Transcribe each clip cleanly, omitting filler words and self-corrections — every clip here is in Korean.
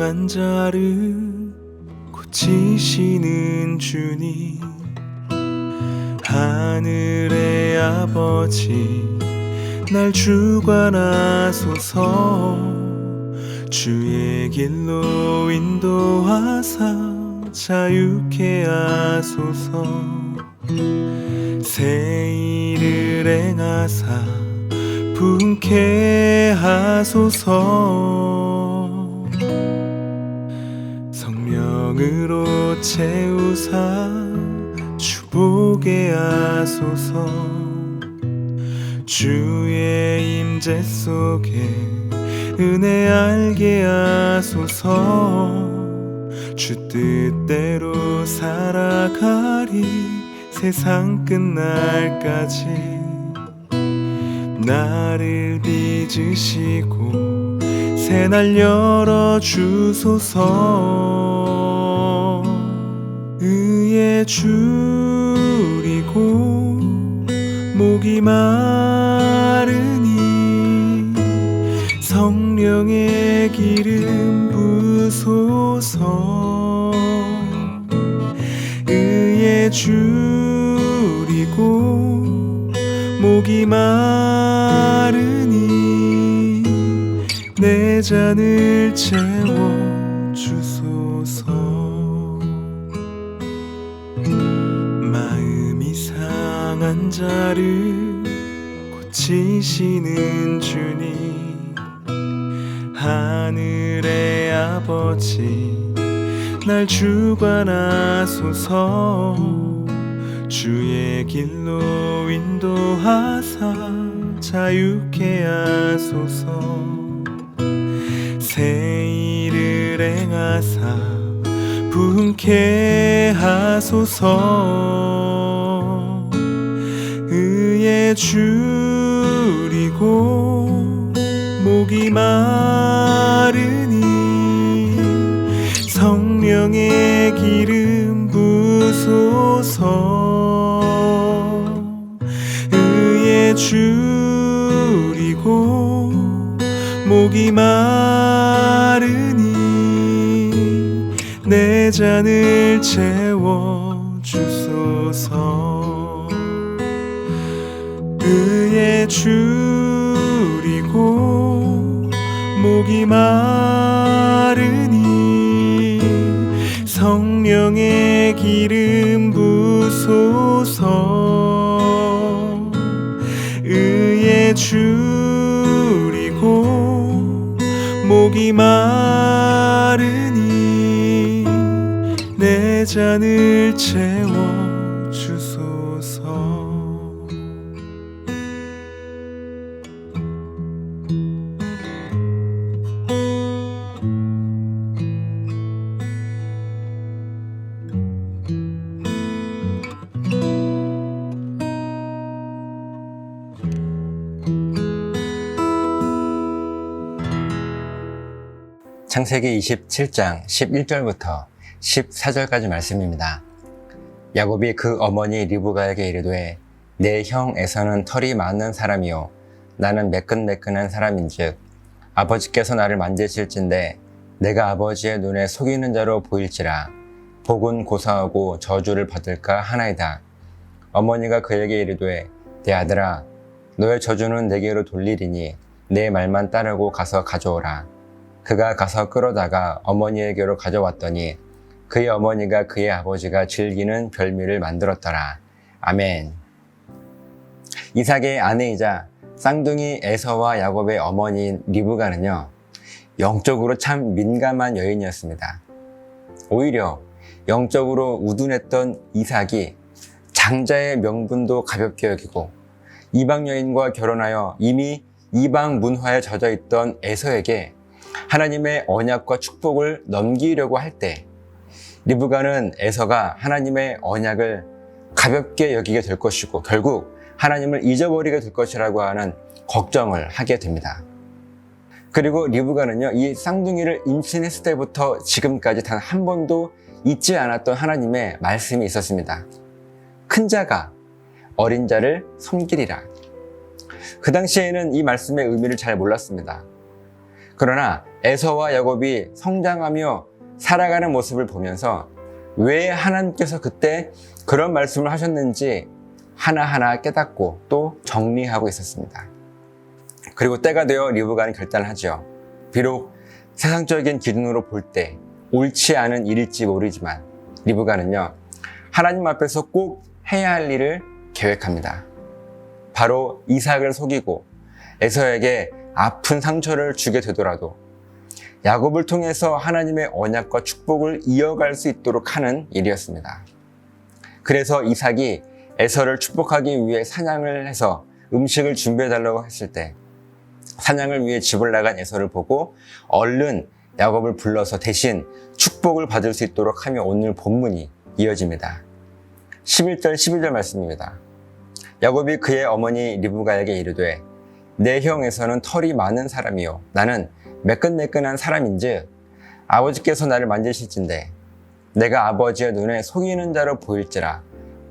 상한 자를 고치시는 주님, 하늘의 아버지 날 주관하소서. 주의 길로 인도하사 자유케 하소서. 새 일을 행하사 부흥케 하소서. 성령으로 채우사 주보게 하소서. 주의 임재 속에 은혜 알게 하소서. 주 뜻대로 살아가리 세상 끝날까지. 나를 빚으시고 새날 열어주소서. 의에 줄이고 목이 마르니 성령의 기름 부소서. 의에 줄이고 목이 마르니 내 잔을 채워주소서. 마음이 상한 자를 고치시는 주님, 하늘의 아버지 날 주관하소서. 주의 길로 인도하사 자유케 하소서. 새 일을 행하사 부흥케 하소서. 의에 줄이고 목이 마르니 성령의 기름 부소서. 의에 줄이고 목이 마르니 내 잔을 채워주소서. 의에 줄이고 목이 마르니 성령의 기름 부소서. 의에 줄이고 목이 마르니 내 잔을 채워주소서. 창세기 27장 11절부터 14절까지 말씀입니다. 야곱이 그 어머니 리브가에게 이르되 내 형 에서는 털이 많은 사람이요 나는 매끈매끈한 사람인즉 아버지께서 나를 만지실진데 내가 아버지의 눈에 속이는 자로 보일지라 복은 고사하고 저주를 받을까 하나이다. 어머니가 그에게 이르되 내 아들아 너의 저주는 내게로 돌리리니 내 말만 따르고 가서 가져오라. 그가 가서 끌어다가 어머니에게로 가져왔더니 그의 어머니가 그의 아버지가 즐기는 별미를 만들었더라. 아멘. 이삭의 아내이자 쌍둥이 에서와 야곱의 어머니인 리브가는요, 영적으로 참 민감한 여인이었습니다. 오히려 영적으로 우둔했던 이삭이 장자의 명분도 가볍게 여기고 이방 여인과 결혼하여 이미 이방 문화에 젖어 있던 에서에게 하나님의 언약과 축복을 넘기려고 할 때 리브가는 에서가 하나님의 언약을 가볍게 여기게 될 것이고 결국 하나님을 잊어버리게 될 것이라고 하는 걱정을 하게 됩니다. 그리고 리브가는요, 이 쌍둥이를 임신했을 때부터 지금까지 단 한 번도 잊지 않았던 하나님의 말씀이 있었습니다. 큰 자가 어린 자를 섬기리라. 그 당시에는 이 말씀의 의미를 잘 몰랐습니다. 그러나 에서와 야곱이 성장하며 살아가는 모습을 보면서 왜 하나님께서 그때 그런 말씀을 하셨는지 하나하나 깨닫고 또 정리하고 있었습니다. 그리고 때가 되어 리브가는 결단을 하죠. 비록 세상적인 기준으로 볼 때 옳지 않은 일일지 모르지만 리브가는요, 하나님 앞에서 꼭 해야 할 일을 계획합니다. 바로 이삭을 속이고 에서에게 아픈 상처를 주게 되더라도 야곱을 통해서 하나님의 언약과 축복을 이어갈 수 있도록 하는 일이었습니다. 그래서 이삭이 에서를 축복하기 위해 사냥을 해서 음식을 준비해달라고 했을 때 사냥을 위해 집을 나간 에서를 보고 얼른 야곱을 불러서 대신 축복을 받을 수 있도록 하며 오늘 본문이 이어집니다. 11절 12절 말씀입니다. 야곱이 그의 어머니 리브가에게 이르되 내 형 에서는 털이 많은 사람이요 나는 매끈매끈한 사람인즉 아버지께서 나를 만지실진데 내가 아버지의 눈에 속이는 자로 보일지라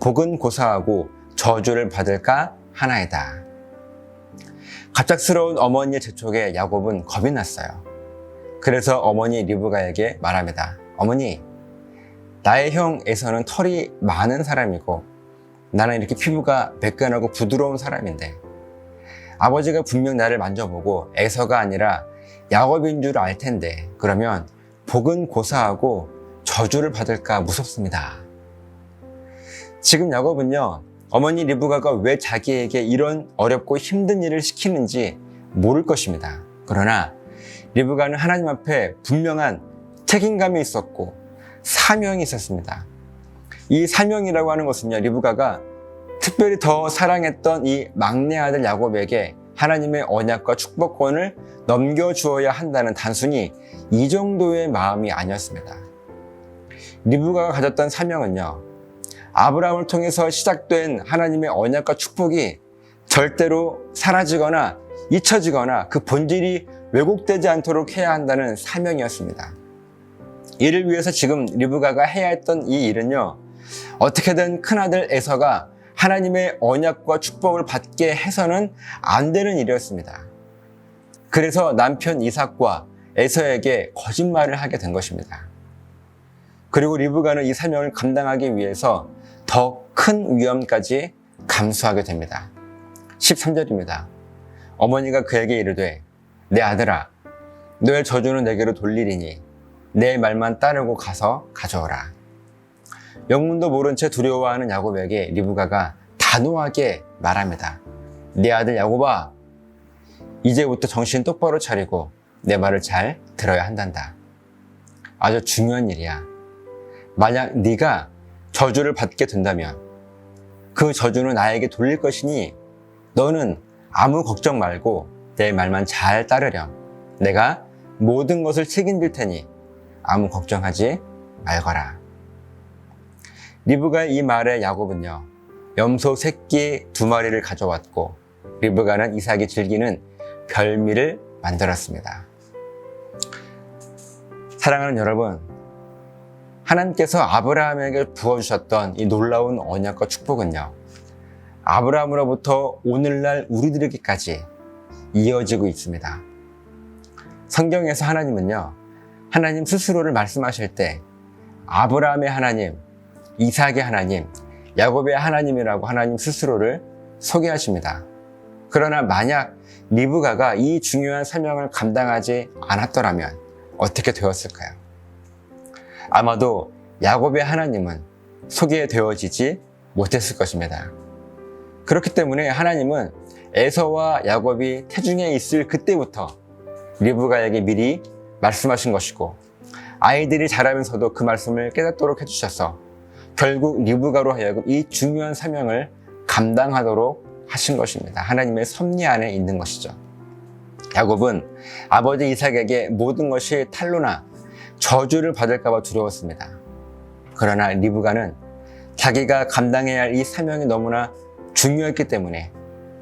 복은 고사하고 저주를 받을까 하나이다. 갑작스러운 어머니의 재촉에 야곱은 겁이 났어요. 그래서 어머니 리브가에게 말합니다. 어머니, 나의 형 에서는 털이 많은 사람이고 나는 이렇게 피부가 매끈하고 부드러운 사람인데 아버지가 분명 나를 만져보고 에서가 아니라 야곱인 줄 알 텐데 그러면 복은 고사하고 저주를 받을까 무섭습니다. 지금 야곱은요, 어머니 리브가가 왜 자기에게 이런 어렵고 힘든 일을 시키는지 모를 것입니다. 그러나 리브가는 하나님 앞에 분명한 책임감이 있었고 사명이 있었습니다. 이 사명이라고 하는 것은요, 리브가가 특별히 더 사랑했던 이 막내 아들 야곱에게 하나님의 언약과 축복권을 넘겨주어야 한다는 단순히 이 정도의 마음이 아니었습니다. 리브가가 가졌던 사명은요, 아브라함을 통해서 시작된 하나님의 언약과 축복이 절대로 사라지거나 잊혀지거나 그 본질이 왜곡되지 않도록 해야 한다는 사명이었습니다. 이를 위해서 지금 리브가가 해야 했던 이 일은요, 어떻게든 큰아들 에서가 하나님의 언약과 축복을 받게 해서는 안 되는 일이었습니다. 그래서 남편 이삭과 에서에게 거짓말을 하게 된 것입니다. 그리고 리브가는 이 사명을 감당하기 위해서 더 큰 위험까지 감수하게 됩니다. 13절입니다. 어머니가 그에게 이르되 내 아들아, 너의 저주는 내게로 돌리리니 내 말만 따르고 가서 가져오라. 영문도 모른 채 두려워하는 야곱에게 리브가가 단호하게 말합니다. 내 아들 야곱아, 이제부터 정신 똑바로 차리고 내 말을 잘 들어야 한단다. 아주 중요한 일이야. 만약 네가 저주를 받게 된다면 그 저주는 나에게 돌릴 것이니 너는 아무 걱정 말고 내 말만 잘 따르렴. 내가 모든 것을 책임질 테니 아무 걱정하지 말거라. 리브가의 이 말에 야곱은요, 염소 새끼 2마리를 가져왔고 리브가는 이삭이 즐기는 별미를 만들었습니다. 사랑하는 여러분, 하나님께서 아브라함에게 부어주셨던 이 놀라운 언약과 축복은요, 아브라함으로부터 오늘날 우리들에게까지 이어지고 있습니다. 성경에서 하나님은요, 하나님 스스로를 말씀하실 때 아브라함의 하나님, 이삭의 하나님, 야곱의 하나님이라고 하나님 스스로를 소개하십니다. 그러나 만약 리브가가 이 중요한 사명을 감당하지 않았더라면 어떻게 되었을까요? 아마도 야곱의 하나님은 소개되어지지 못했을 것입니다. 그렇기 때문에 하나님은 에서와 야곱이 태중에 있을 그때부터 리브가에게 미리 말씀하신 것이고 아이들이 자라면서도 그 말씀을 깨닫도록 해주셔서 결국 리브가로 하여금 이 중요한 사명을 감당하도록 하신 것입니다. 하나님의 섭리 안에 있는 것이죠. 야곱은 아버지 이삭에게 모든 것이 탄로나 저주를 받을까 봐 두려웠습니다. 그러나 리브가는 자기가 감당해야 할 이 사명이 너무나 중요했기 때문에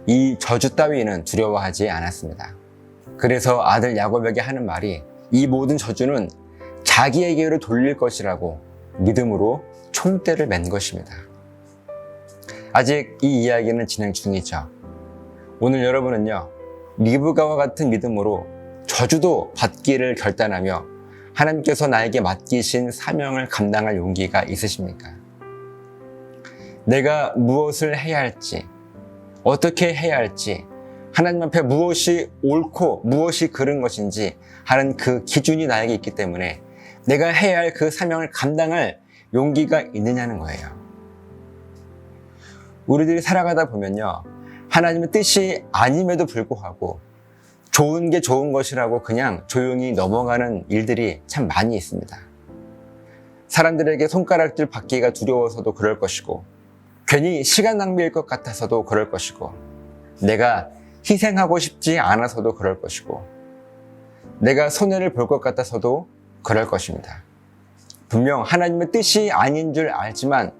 이 저주 따위는 두려워하지 않았습니다. 그래서 아들 야곱에게 하는 말이 이 모든 저주는 자기에게로 돌릴 것이라고 믿음으로 총대를 맨 것입니다. 아직 이 이야기는 진행 중이죠. 오늘 여러분은요, 리브가와 같은 믿음으로 저주도 받기를 결단하며 하나님께서 나에게 맡기신 사명을 감당할 용기가 있으십니까? 내가 무엇을 해야 할지, 어떻게 해야 할지, 하나님 앞에 무엇이 옳고 무엇이 그른 것인지 하는 그 기준이 나에게 있기 때문에 내가 해야 할 그 사명을 감당할 용기가 있느냐는 거예요. 우리들이 살아가다 보면요, 하나님의 뜻이 아님에도 불구하고 좋은 게 좋은 것이라고 그냥 조용히 넘어가는 일들이 참 많이 있습니다. 사람들에게 손가락질 받기가 두려워서도 그럴 것이고, 괜히 시간 낭비일 것 같아서도 그럴 것이고, 내가 희생하고 싶지 않아서도 그럴 것이고, 내가 손해를 볼 것 같아서도 그럴 것입니다. 분명 하나님의 뜻이 아닌 줄 알지만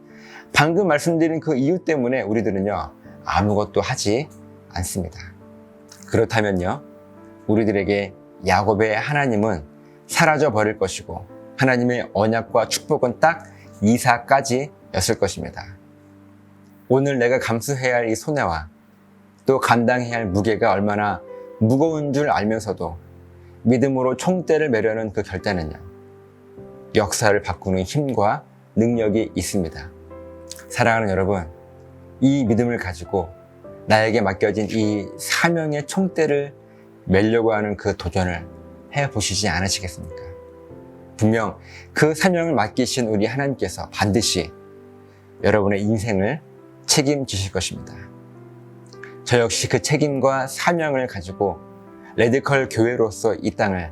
방금 말씀드린 그 이유 때문에 우리들은요, 아무것도 하지 않습니다. 그렇다면요, 우리들에게 야곱의 하나님은 사라져 버릴 것이고 하나님의 언약과 축복은 딱 이사까지였을 것입니다. 오늘 내가 감수해야 할 이 손해와 또 감당해야 할 무게가 얼마나 무거운 줄 알면서도 믿음으로 총대를 매려는 그 결단은요, 역사를 바꾸는 힘과 능력이 있습니다. 사랑하는 여러분, 이 믿음을 가지고 나에게 맡겨진 이 사명의 총대를 매려고 하는 그 도전을 해보시지 않으시겠습니까? 분명 그 사명을 맡기신 우리 하나님께서 반드시 여러분의 인생을 책임지실 것입니다. 저 역시 그 책임과 사명을 가지고 레디컬 교회로서 이 땅을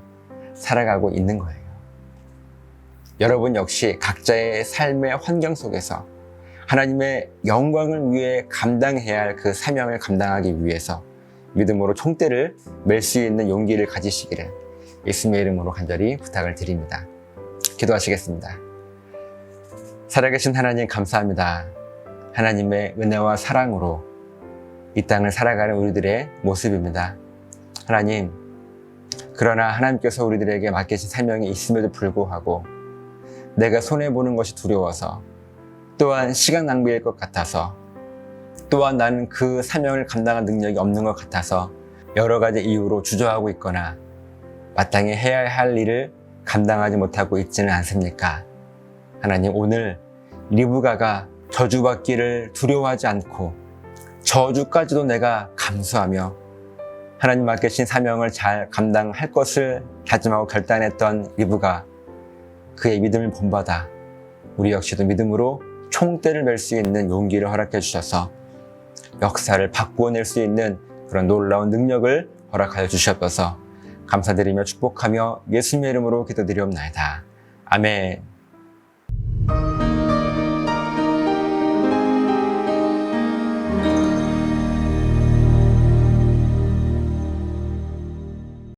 살아가고 있는 거예요. 여러분 역시 각자의 삶의 환경 속에서 하나님의 영광을 위해 감당해야 할 그 사명을 감당하기 위해서 믿음으로 총대를 맬 수 있는 용기를 가지시기를 예수님의 이름으로 간절히 부탁을 드립니다. 기도하시겠습니다. 살아계신 하나님 감사합니다. 하나님의 은혜와 사랑으로 이 땅을 살아가는 우리들의 모습입니다. 하나님, 그러나 하나님께서 우리들에게 맡기신 사명이 있음에도 불구하고 내가 손해보는 것이 두려워서, 또한 시간 낭비일 것 같아서, 또한 나는 그 사명을 감당할 능력이 없는 것 같아서 여러 가지 이유로 주저하고 있거나 마땅히 해야 할 일을 감당하지 못하고 있지는 않습니까? 하나님, 오늘 리브가가 저주받기를 두려워하지 않고 저주까지도 내가 감수하며 하나님 맡기신 사명을 잘 감당할 것을 다짐하고 결단했던 리브가 그의 믿음을 본받아 우리 역시도 믿음으로 총대를 맬 수 있는 용기를 허락해 주셔서 역사를 바꾸어낼 수 있는 그런 놀라운 능력을 허락하여 주시옵소서. 감사드리며 축복하며 예수님의 이름으로 기도드리옵나이다. 아멘.